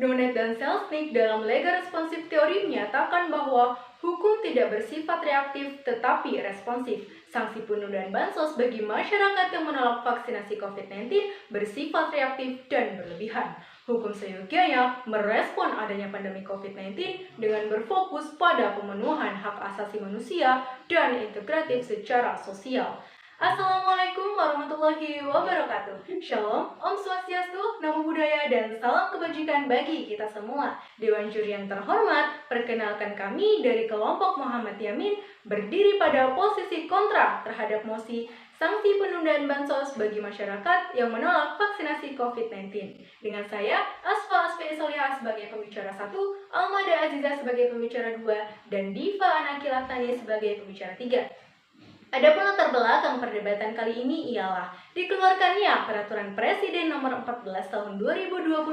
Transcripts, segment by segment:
Donet dan Selznick dalam legal responsive theory menyatakan bahwa hukum tidak bersifat reaktif tetapi responsif. Sanksi penundaan bansos bagi masyarakat yang menolak vaksinasi COVID-19 bersifat reaktif dan berlebihan. Hukum seyogianya merespon adanya pandemi COVID-19 dengan berfokus pada pemenuhan hak asasi manusia dan integratif secara sosial. Assalamualaikum warahmatullahi wabarakatuh. Shalom, Om Swastiastu, Namo Buddhaya, dan salam kebajikan bagi kita semua. Dewan Juri yang terhormat, perkenalkan kami dari kelompok Muhammad Yamin berdiri pada posisi kontra terhadap mosi sanksi penundaan bansos bagi masyarakat yang menolak vaksinasi COVID-19. Dengan saya, Asfa Asfi Solihah sebagai pembicara 1, Almada Aziza sebagai pembicara 2, dan Diva Anakilatani sebagai pembicara 3. Adapun latar belakang perdebatan kali ini ialah dikeluarkannya Peraturan Presiden Nomor 14 Tahun 2021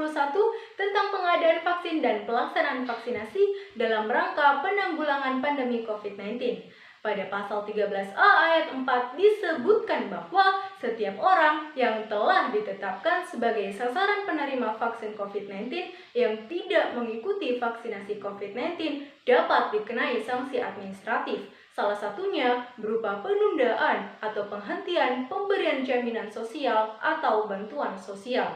tentang pengadaan vaksin dan pelaksanaan vaksinasi dalam rangka penanggulangan pandemi COVID-19. Pada pasal 13A ayat 4 disebutkan bahwa setiap orang yang telah ditetapkan sebagai sasaran penerima vaksin COVID-19 yang tidak mengikuti vaksinasi COVID-19 dapat dikenai sanksi administratif. Salah satunya berupa penundaan atau penghentian pemberian jaminan sosial atau bantuan sosial.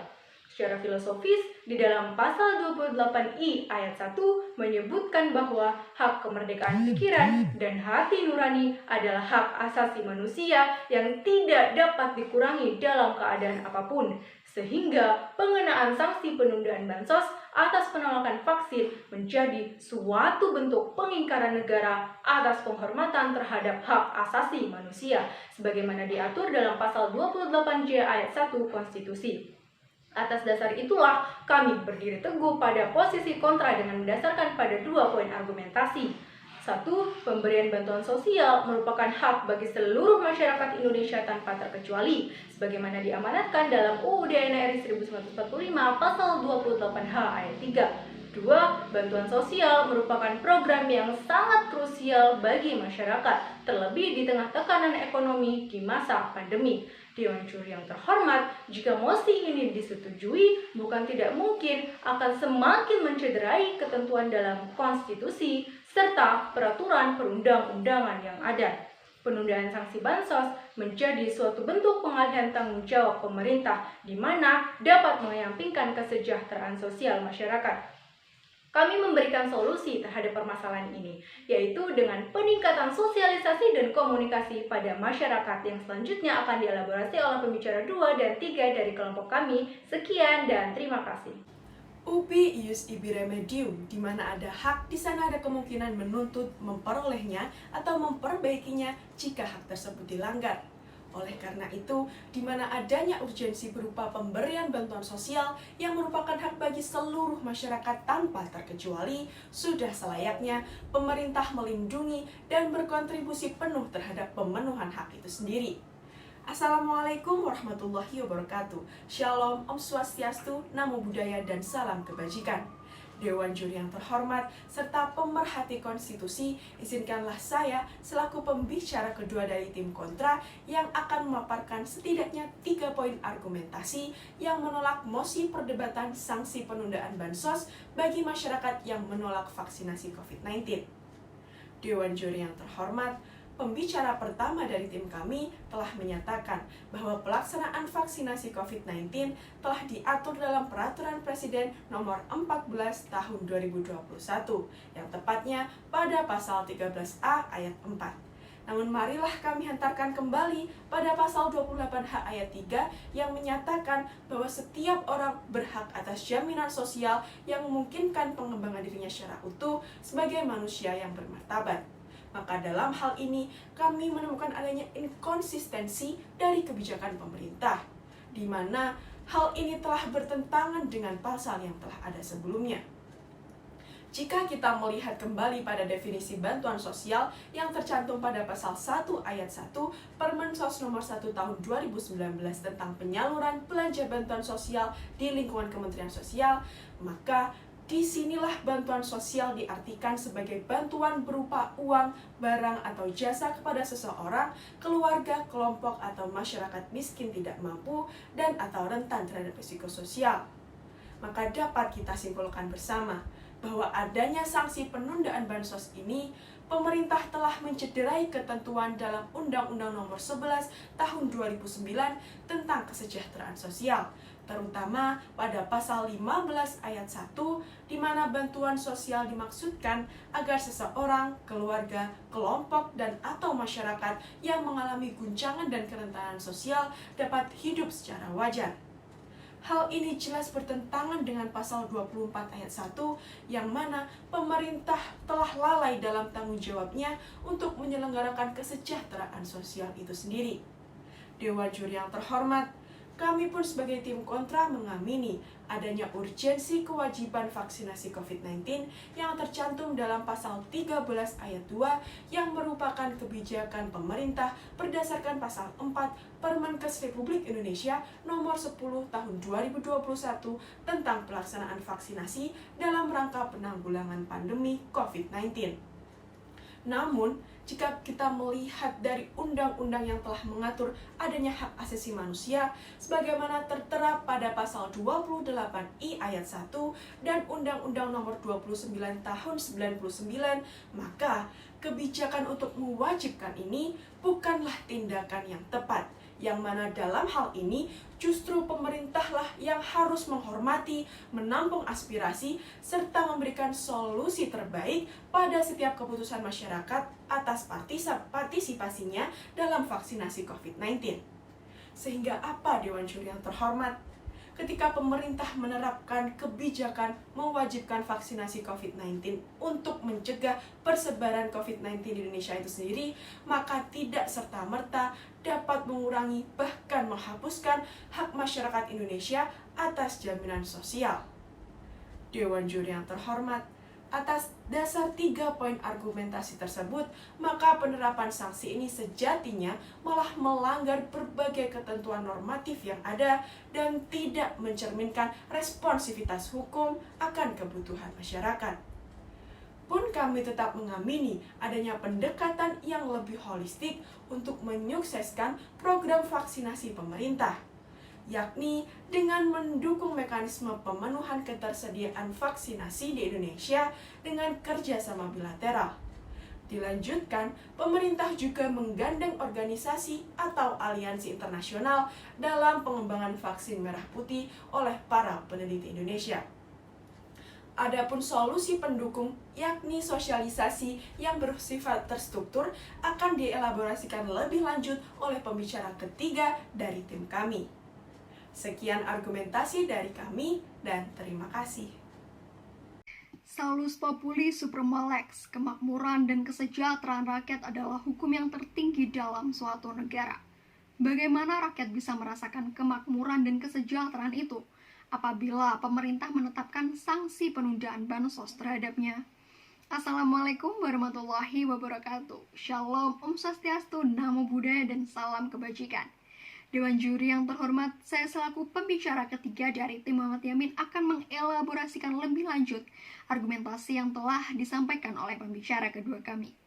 Secara filosofis, di dalam pasal 28I ayat 1 menyebutkan bahwa hak kemerdekaan pikiran dan hati nurani adalah hak asasi manusia yang tidak dapat dikurangi dalam keadaan apapun, sehingga pengenaan sanksi penundaan bansos atas penolakan vaksin menjadi suatu bentuk pengingkaran negara atas penghormatan terhadap hak asasi manusia, sebagaimana diatur dalam pasal 28J ayat 1 Konstitusi. Atas dasar itulah kami berdiri teguh pada posisi kontra dengan mendasarkan pada 2 poin argumentasi. 1. Pemberian bantuan sosial merupakan hak bagi seluruh masyarakat Indonesia tanpa terkecuali, sebagaimana diamanatkan dalam UUD NRI 1945 pasal 28H ayat 3. 2. Bantuan sosial merupakan program yang sangat krusial bagi masyarakat, terlebih di tengah tekanan ekonomi di masa pandemi. Dewan Juri yang terhormat, jika mosi ini disetujui, bukan tidak mungkin akan semakin mencederai ketentuan dalam konstitusi serta peraturan perundang-undangan yang ada. Penundaan sanksi bansos menjadi suatu bentuk pengalihan tanggung jawab pemerintah di mana dapat menyampingkan kesejahteraan sosial masyarakat. Kami memberikan solusi terhadap permasalahan ini, yaitu dengan peningkatan sosialisasi dan komunikasi pada masyarakat yang selanjutnya akan dielaborasi oleh pembicara 2 dan 3 dari kelompok kami. Sekian dan terima kasih. Ubi ius ibi remedium, di mana ada hak, di sana ada kemungkinan menuntut, memperolehnya, atau memperbaikinya jika hak tersebut dilanggar. Oleh karena itu, di mana adanya urgensi berupa pemberian bantuan sosial yang merupakan hak bagi seluruh masyarakat tanpa terkecuali, sudah selayaknya pemerintah melindungi dan berkontribusi penuh terhadap pemenuhan hak itu sendiri. Assalamualaikum warahmatullahi wabarakatuh. Shalom, Om Swastiastu, Namo Buddhaya, dan salam kebajikan. Dewan Juri yang terhormat, serta pemerhati konstitusi, izinkanlah saya selaku pembicara kedua dari tim kontra yang akan memaparkan setidaknya 3 poin argumentasi yang menolak mosi perdebatan sanksi penundaan bansos bagi masyarakat yang menolak vaksinasi COVID-19. Dewan Juri yang terhormat, pembicara pertama dari tim kami telah menyatakan bahwa pelaksanaan vaksinasi COVID-19 telah diatur dalam Peraturan Presiden Nomor 14 Tahun 2021, yang tepatnya pada pasal 13A ayat 4. Namun marilah kami hantarkan kembali pada pasal 28H ayat 3 yang menyatakan bahwa setiap orang berhak atas jaminan sosial yang memungkinkan pengembangan dirinya secara utuh sebagai manusia yang bermartabat. Maka dalam hal ini kami menemukan adanya inkonsistensi dari kebijakan pemerintah, di mana hal ini telah bertentangan dengan pasal yang telah ada sebelumnya. Jika kita melihat kembali pada definisi bantuan sosial yang tercantum pada pasal 1 ayat 1 Permensos nomor 1 tahun 2019 tentang penyaluran belanja bantuan sosial di lingkungan Kementerian Sosial, maka disinilah bantuan sosial diartikan sebagai bantuan berupa uang, barang, atau jasa kepada seseorang, keluarga, kelompok, atau masyarakat miskin tidak mampu dan atau rentan terhadap risiko sosial. maka dapat kita simpulkan bersama bahwa adanya sanksi penundaan bansos ini, pemerintah telah mencederai ketentuan dalam Undang-Undang Nomor 11 Tahun 2009 tentang kesejahteraan sosial, terutama pada pasal 15 ayat 1, di mana bantuan sosial dimaksudkan agar seseorang, keluarga, kelompok, dan atau masyarakat yang mengalami guncangan dan kerentanan sosial dapat hidup secara wajar. Hal ini jelas bertentangan dengan pasal 24 ayat 1 yang mana pemerintah telah lalai dalam tanggung jawabnya untuk menyelenggarakan kesejahteraan sosial itu sendiri. Dewan Juri yang terhormat, kami pun sebagai tim kontra mengamini adanya urgensi kewajiban vaksinasi COVID-19 yang tercantum dalam pasal 13 ayat 2 yang merupakan kebijakan pemerintah berdasarkan pasal 4 Permenkes Republik Indonesia nomor 10 tahun 2021 tentang pelaksanaan vaksinasi dalam rangka penanggulangan pandemi COVID-19. Namun, jika kita melihat dari undang-undang yang telah mengatur adanya hak asasi manusia sebagaimana tertera pada pasal 28I ayat 1 dan Undang-Undang Nomor 29 Tahun 99, maka kebijakan untuk mewajibkan ini bukanlah tindakan yang tepat, yang mana dalam hal ini justru pemerintahlah yang harus menghormati, menampung aspirasi, serta memberikan solusi terbaik pada setiap keputusan masyarakat atas partisipasinya dalam vaksinasi COVID-19. Sehingga apa Dewan Juri yang terhormat? Ketika pemerintah menerapkan kebijakan mewajibkan vaksinasi COVID-19 untuk mencegah persebaran COVID-19 di Indonesia itu sendiri, maka tidak serta-merta dapat mengurangi bahkan menghapuskan hak masyarakat Indonesia atas jaminan sosial. Dewan Juri yang terhormat, atas dasar 3 poin argumentasi tersebut, maka penerapan sanksi ini sejatinya malah melanggar berbagai ketentuan normatif yang ada dan tidak mencerminkan responsivitas hukum akan kebutuhan masyarakat. Pun kami tetap mengamini adanya pendekatan yang lebih holistik untuk menyukseskan program vaksinasi pemerintah, yakni dengan mendukung mekanisme pemenuhan ketersediaan vaksinasi di Indonesia dengan kerjasama bilateral. Dilanjutkan, pemerintah juga menggandeng organisasi atau aliansi internasional dalam pengembangan vaksin merah putih oleh para peneliti Indonesia. Adapun solusi pendukung, yakni sosialisasi yang bersifat terstruktur, akan dielaborasikan lebih lanjut oleh pembicara ketiga dari tim kami. Sekian argumentasi dari kami, dan terima kasih. Salus populi suprema lex, kemakmuran dan kesejahteraan rakyat adalah hukum yang tertinggi dalam suatu negara. Bagaimana rakyat bisa merasakan kemakmuran dan kesejahteraan itu apabila pemerintah menetapkan sanksi penundaan bansos terhadapnya? Assalamualaikum warahmatullahi wabarakatuh. Shalom, Om Swastiastu, Namo Buddhaya, dan salam kebajikan. Dewan Juri yang terhormat, saya selaku pembicara ketiga dari tim Muhammad Yamin akan mengelaborasikan lebih lanjut argumentasi yang telah disampaikan oleh pembicara kedua kami.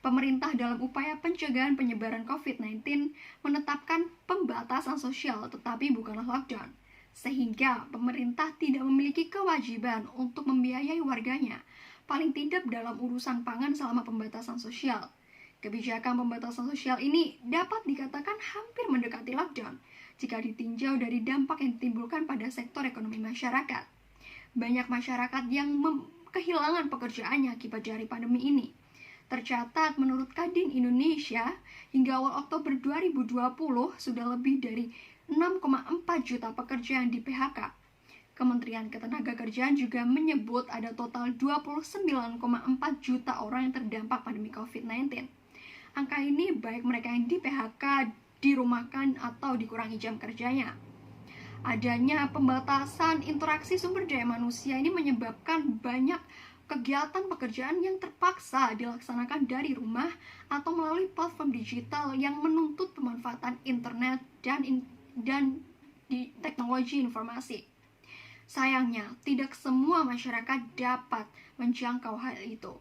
Pemerintah dalam upaya pencegahan penyebaran COVID-19 menetapkan pembatasan sosial tetapi bukanlah lockdown, sehingga pemerintah tidak memiliki kewajiban untuk membiayai warganya, paling tidak dalam urusan pangan selama pembatasan sosial. Kebijakan pembatasan sosial ini dapat dikatakan hampir mendekati lockdown jika ditinjau dari dampak yang ditimbulkan pada sektor ekonomi masyarakat. Banyak masyarakat yang kehilangan pekerjaannya akibat dari pandemi ini. Tercatat menurut Kadin Indonesia, hingga awal Oktober 2020 sudah lebih dari 6,4 juta pekerja yang di PHK. Kementerian Ketenagakerjaan juga menyebut ada total 29,4 juta orang yang terdampak pandemi COVID-19. Angka ini baik mereka yang di PHK, dirumahkan, atau dikurangi jam kerjanya. Adanya pembatasan interaksi sumber daya manusia ini menyebabkan banyak kegiatan pekerjaan yang terpaksa dilaksanakan dari rumah atau melalui platform digital yang menuntut pemanfaatan internet dan di teknologi informasi. Sayangnya, tidak semua masyarakat dapat menjangkau hal itu.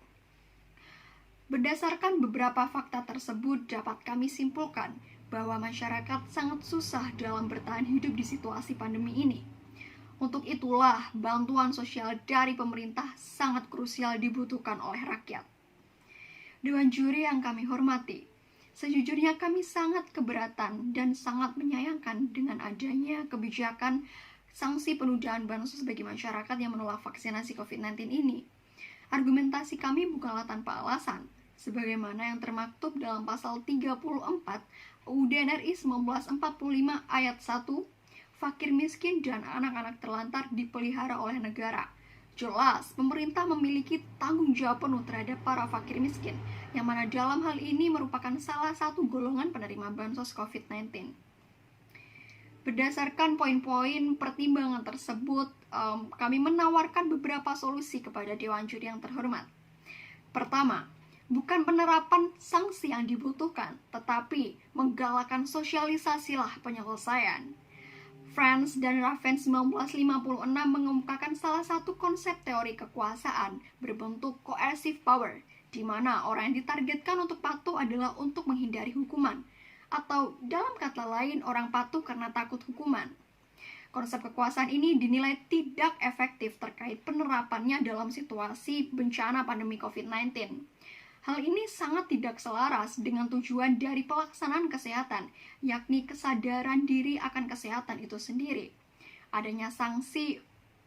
Berdasarkan beberapa fakta tersebut, dapat kami simpulkan bahwa masyarakat sangat susah dalam bertahan hidup di situasi pandemi ini. Untuk itulah bantuan sosial dari pemerintah sangat krusial dibutuhkan oleh rakyat. Dewan juri yang kami hormati, sejujurnya kami sangat keberatan dan sangat menyayangkan dengan adanya kebijakan sanksi penundaan bansos bagi masyarakat yang menolak vaksinasi COVID-19 ini. Argumentasi kami bukanlah tanpa alasan, sebagaimana yang termaktub dalam pasal 34 UUD RI 1945 ayat 1, fakir miskin dan anak-anak terlantar dipelihara oleh negara. Jelas, pemerintah memiliki tanggung jawab penuh terhadap para fakir miskin, yang mana dalam hal ini merupakan salah satu golongan penerima bansos COVID-19. Berdasarkan poin-poin pertimbangan tersebut, kami menawarkan beberapa solusi kepada Dewan Juri yang terhormat. Pertama, bukan penerapan sanksi yang dibutuhkan, tetapi menggalakkan sosialisasilah penyelesaian. Franz dan Raven 1956 mengemukakan salah satu konsep teori kekuasaan berbentuk coercive power, di mana orang yang ditargetkan untuk patuh adalah untuk menghindari hukuman, atau dalam kata lain orang patuh karena takut hukuman. Konsep kekuasaan ini dinilai tidak efektif terkait penerapannya dalam situasi bencana pandemi COVID-19. Hal ini sangat tidak selaras dengan tujuan dari pelaksanaan kesehatan, yakni kesadaran diri akan kesehatan itu sendiri. Adanya sanksi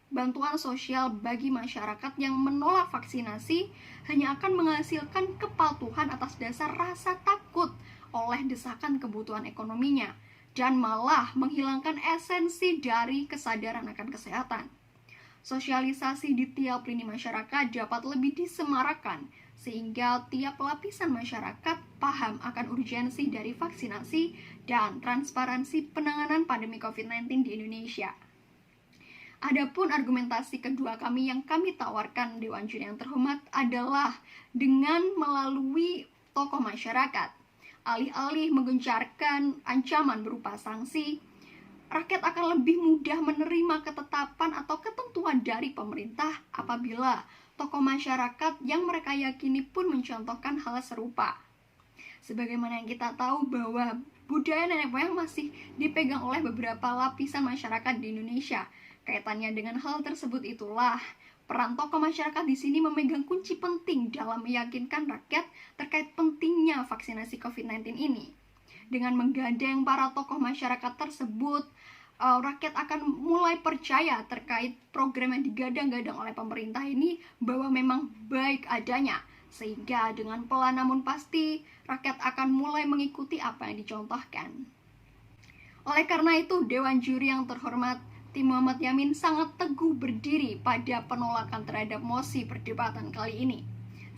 bantuan sosial bagi masyarakat yang menolak vaksinasi hanya akan menghasilkan kepatuhan atas dasar rasa takut oleh desakan kebutuhan ekonominya, dan malah menghilangkan esensi dari kesadaran akan kesehatan. Sosialisasi di tiap lini masyarakat dapat lebih disemarakan, sehingga tiap lapisan masyarakat paham akan urgensi dari vaksinasi dan transparansi penanganan pandemi COVID-19 di Indonesia. Adapun argumentasi kedua kami yang kami tawarkan Dewan Juri yang terhormat adalah dengan melalui tokoh masyarakat. Alih-alih menggencarkan ancaman berupa sanksi, rakyat akan lebih mudah menerima ketetapan atau ketentuan dari pemerintah apabila tokoh masyarakat yang mereka yakini pun mencontohkan hal serupa. Sebagaimana yang kita tahu bahwa budaya nenek moyang masih dipegang oleh beberapa lapisan masyarakat di Indonesia. Kaitannya dengan hal tersebut itulah peran tokoh masyarakat di sini memegang kunci penting dalam meyakinkan rakyat terkait pentingnya vaksinasi COVID-19 ini. Dengan menggandeng para tokoh masyarakat tersebut, rakyat akan mulai percaya terkait program yang digadang-gadang oleh pemerintah ini bahwa memang baik adanya, sehingga dengan pelan namun pasti rakyat akan mulai mengikuti apa yang dicontohkan. Oleh karena itu, Dewan Juri yang terhormat, Tim Muhammad Yamin sangat teguh berdiri pada penolakan terhadap mosi perdebatan kali ini.